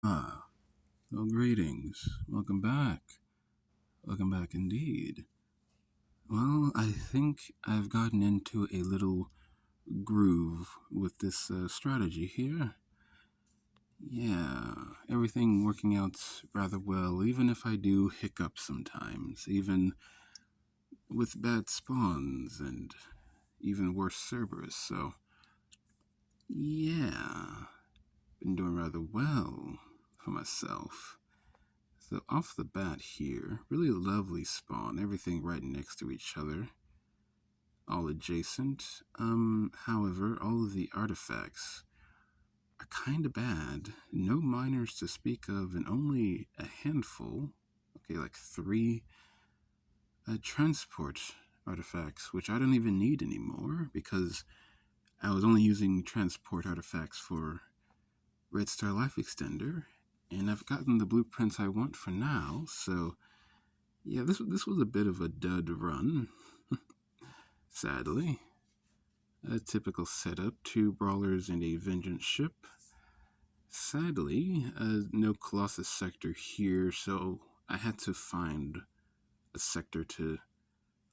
Well, greetings. Welcome back. Welcome back indeed. Well, I think I've gotten into a little groove with this strategy here. Yeah, everything working out rather well, even if I do hiccup sometimes, even with bad spawns and even worse Cerberus. So, yeah, been doing rather well for myself. So off the bat here, really lovely spawn, everything right next to each other, all adjacent. However, all of the artifacts are kinda bad. No miners to speak of, and only a handful, okay, like 3 transport artifacts, which I don't even need anymore because I was only using transport artifacts for Red Star Life Extender, and I've gotten the blueprints I want for now, so yeah, this was a bit of a dud run, sadly. A typical setup, 2 brawlers and a vengeance ship. Sadly, no Colossus sector here, so I had to find a sector to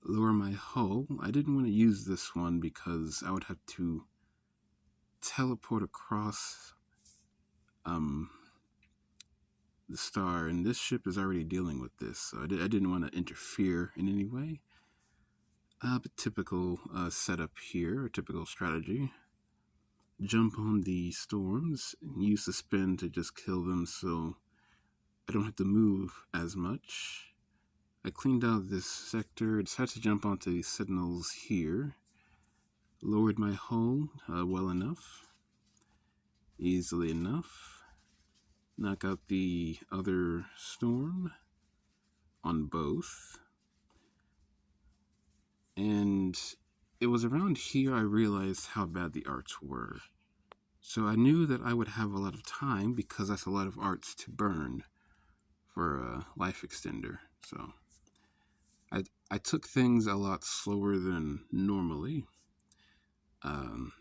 lower my hull. I didn't want to use this one because I would have to teleport across um, the star, and this ship is already dealing with this, so I didn't want to interfere in any way. But typical setup here, a typical strategy. Jump on the storms and use the spin to just kill them so I don't have to move as much. I cleaned out this sector, decided to jump onto the sentinels here. Lowered my hull well enough, easily enough. Knock out the other storm on both. And it was around here I realized how bad the arts were. So I knew that I would have a lot of time because that's a lot of arts to burn for a life extender. So I took things a lot slower than normally. Um,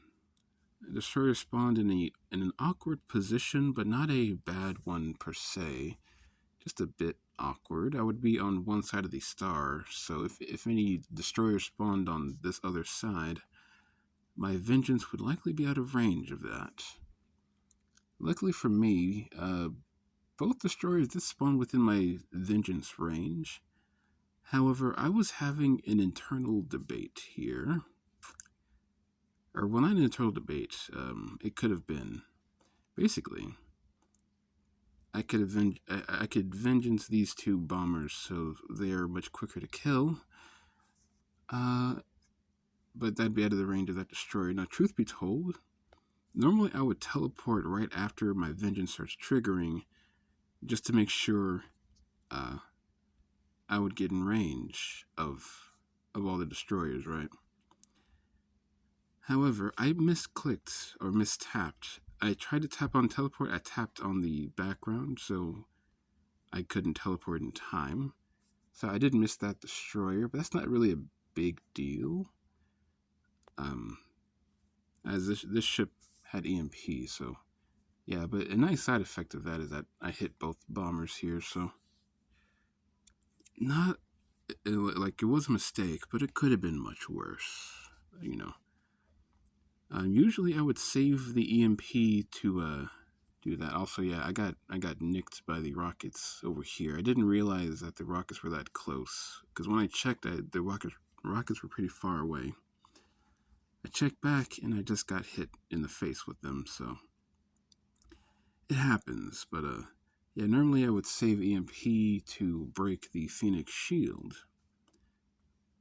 the destroyer spawned in an awkward position, but not a bad one per se. Just a bit awkward. I would be on one side of the star, so if any destroyer spawned on this other side, my vengeance would likely be out of range of that. Luckily for me, both destroyers did spawn within my vengeance range. However, I was having an internal debate here. Or, well, not an internal debate. It could have been. Basically, I could vengeance these 2 bombers so they are much quicker to kill. But that'd be out of the range of that destroyer. Now, truth be told, normally I would teleport right after my vengeance starts triggering just to make sure I would get in range of all the destroyers, right? However, I misclicked or mistapped. I tried to tap on teleport, I tapped on the background, so I couldn't teleport in time. So I did miss that destroyer, but that's not really a big deal. As this ship had EMP, so yeah, but a nice side effect of that is that I hit both bombers here, so not like it was a mistake, but it could have been much worse, you know. Usually I would save the EMP to do that. Also, yeah, I got nicked by the rockets over here. I didn't realize that the rockets were that close because when I checked, the rockets were pretty far away. I checked back and I just got hit in the face with them, so it happens. But yeah, normally I would save EMP to break the Phoenix shield.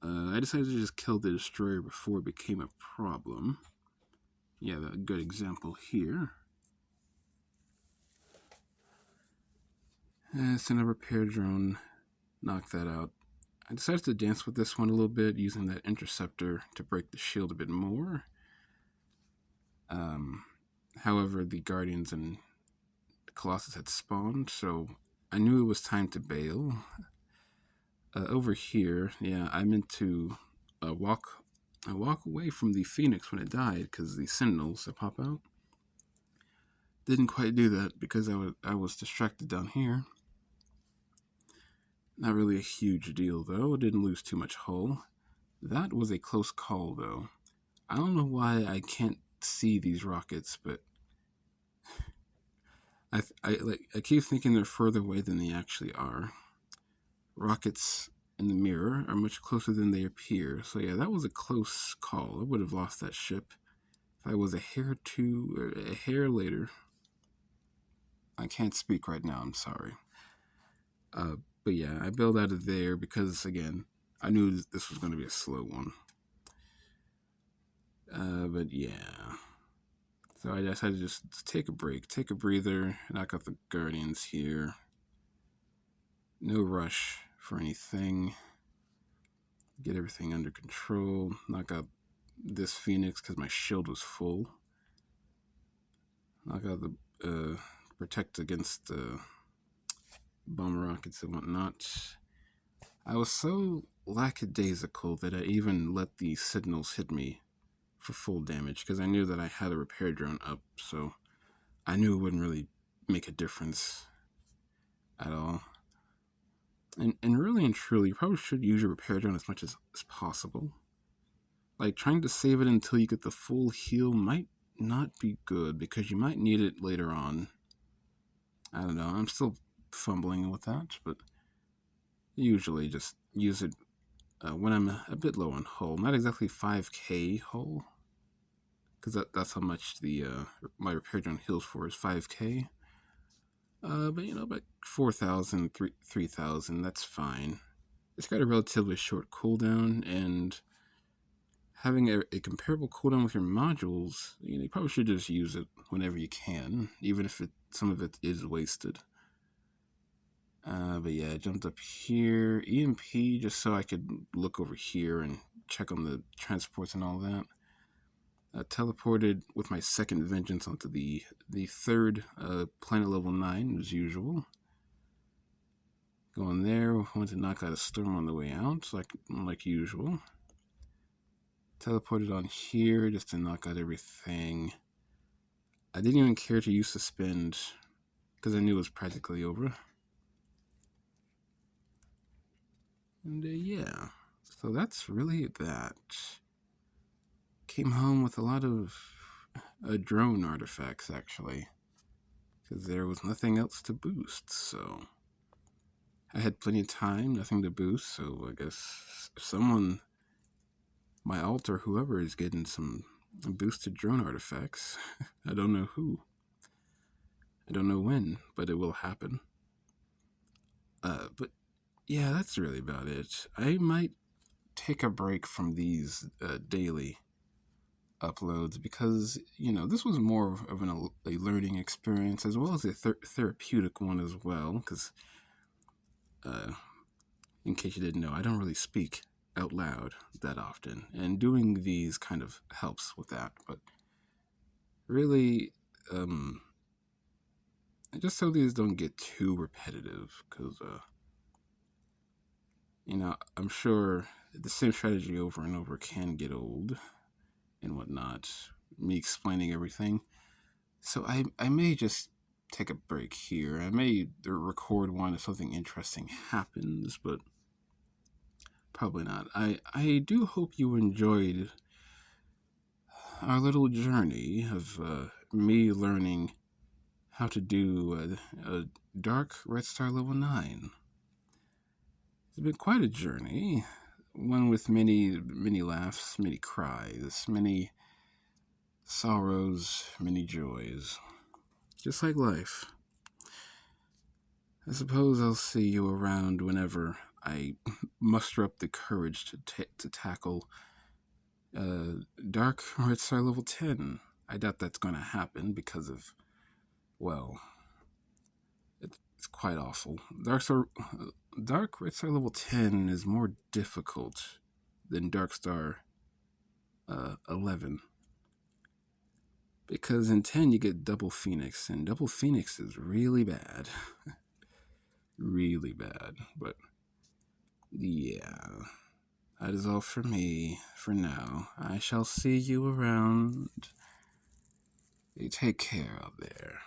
I decided to just kill the destroyer before it became a problem. Yeah, a good example here. Send a repair drone, knock that out. I decided to dance with this one a little bit, using that interceptor to break the shield a bit more. However, the Guardians and the Colossus had spawned, so I knew it was time to bail. Over here, yeah, I meant to walk away from the Phoenix when it died because the Sentinels that pop out. Didn't quite do that because I was distracted down here. Not really a huge deal, though. Didn't lose too much hull. That was a close call, though. I don't know why I can't see these rockets, but I keep thinking they're further away than they actually are. Rockets in the mirror are much closer than they appear. So yeah, that was a close call. I would have lost that ship if I was a hair later. I can't speak right now. I'm sorry. But yeah, I bailed out of there because again, I knew this was going to be a slow one. But yeah. So I decided to just take a break, take a breather, knock out the Guardians here. No rush for anything. Get everything under control. Knock out this Phoenix because my shield was full. Knock out the protect against bomber rockets and whatnot. I was so lackadaisical that I even let the signals hit me for full damage because I knew that I had a repair drone up, so I knew it wouldn't really make a difference at all. And really and truly, you probably should use your repair drone as much as possible. Like, trying to save it until you get the full heal might not be good because you might need it later on. I don't know. I'm still fumbling with that, but usually just use it when I'm a bit low on hull. Not exactly 5k hull, because that's how much the my repair drone heals for is 5k. But you know, about 4,000, 3,000, that's fine. It's got a relatively short cooldown, and having a comparable cooldown with your modules, you probably should just use it whenever you can, even if some of it is wasted. But yeah, I jumped up here, EMP, just so I could look over here and check on the transports and all that. Teleported with my second vengeance onto the third planet level 9 as usual. Going there, wanted to knock out a storm on the way out, like usual. Teleported on here just to knock out everything. I didn't even care to use suspend because I knew it was practically over. And yeah, so that's really that. Came home with a lot of drone artifacts actually, because there was nothing else to boost. So I had plenty of time, nothing to boost. So I guess someone, my alt or whoever, is getting some boosted drone artifacts. I don't know who. I don't know when, but it will happen. But yeah, that's really about it. I might take a break from these daily uploads because, this was more of a learning experience as well as a therapeutic one as well. Because, in case you didn't know, I don't really speak out loud that often, and doing these kind of helps with that. But really, just so these don't get too repetitive, because I'm sure the same strategy over and over can get old and whatnot, me explaining everything. So I may just take a break here. I may record one if something interesting happens, but probably not. I do hope you enjoyed our little journey of me learning how to do a Dark Red Star level 9. It's been quite a journey, one with many, many laughs, many cries, many sorrows, many joys. Just like life. I suppose I'll see you around whenever I muster up the courage to tackle Dark Red Star level 10. I doubt that's going to happen because of, well, it's quite awful. Dark Red Star level 10 is more difficult than Dark Star 11. Because in 10 you get double Phoenix, and double Phoenix is really bad. Really bad. But yeah, that is all for me for now. I shall see you around. You take care out there.